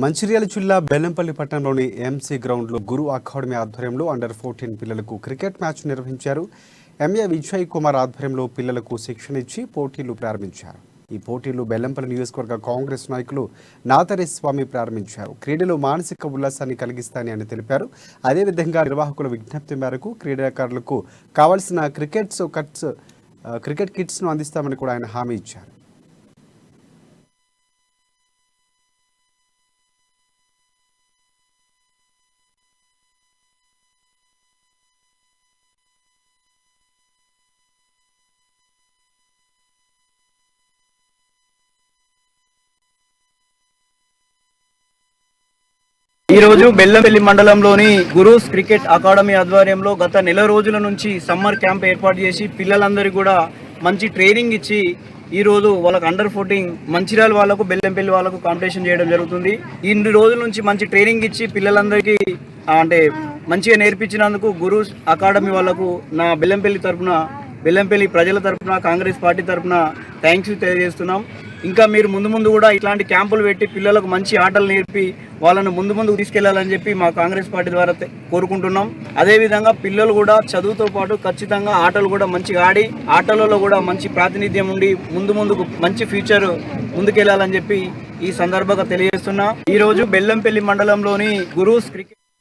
మంచిర్యాల జిల్లా బెల్లంపల్లి పట్టణంలోని ఎంసీ గ్రౌండ్లో గురు అకాడమీ ఆధ్వర్యంలో అండర్-14 పిల్లలకు క్రికెట్ మ్యాచ్ నిర్వహించారు. ఎంఏ విజయ్ కుమార్ ఆధ్వర్యంలో పిల్లలకు శిక్షణ ఇచ్చి పోటీలు ప్రారంభించారు. ఈ పోటీలు బెల్లంపల్లి నియోజకవర్గ కాంగ్రెస్ నాయకులు నాతరి స్వామి ప్రారంభించారు. క్రీడలు మానసిక ఉల్లాసాన్ని కలిగిస్తాయని ఆయన తెలిపారు. అదేవిధంగా నిర్వాహకుల విజ్ఞప్తి మేరకు క్రీడాకారులకు కావాల్సిన క్రికెట్ కిట్స్ను అందిస్తామని కూడా ఆయన హామీ ఇచ్చారు. ఈ రోజు బెల్లంపల్లి మండలంలోని గురూస్ క్రికెట్ అకాడమీ ఆధ్వర్యంలో గత నెల రోజుల నుంచి సమ్మర్ క్యాంప్ ఏర్పాటు చేసి పిల్లలందరికీ కూడా మంచి ట్రైనింగ్ ఇచ్చి ఈ రోజు వాళ్ళకు అండర్-14 మంచిర్యాల వాళ్ళకు బెల్లంపల్లి వాళ్ళకు కాంపిటీషన్ చేయడం జరుగుతుంది. ఇన్ని రోజుల నుంచి మంచి ట్రైనింగ్ ఇచ్చి పిల్లలందరికీ అంటే మంచిగా నేర్పించినందుకు గురూస్ అకాడమీ వాళ్ళకు నా బెల్లంపల్లి ప్రజల తరపున కాంగ్రెస్ పార్టీ తరపున థ్యాంక్స్ తెలియజేస్తున్నాం. ఇంకా మీరు ముందు కూడా ఇట్లాంటి క్యాంపులు పెట్టి పిల్లలకు మంచి ఆటలు నేర్పి వాళ్ళను ముందుకు తీసుకెళ్లాలని చెప్పి మా కాంగ్రెస్ పార్టీ ద్వారా కోరుకుంటున్నాం. అదేవిధంగా పిల్లలు కూడా చదువుతో పాటు ఖచ్చితంగా ఆటలు కూడా మంచిగా ఆడి ఆటలలో కూడా మంచి ప్రాతినిధ్యం ఉండి ముందుకు మంచి ఫ్యూచర్ ముందుకెళ్లాలని చెప్పి ఈ సందర్భంగా తెలియజేస్తున్నా. ఈ రోజు బెల్లంపల్లి మండలంలోని గురూస్ క్రికెట్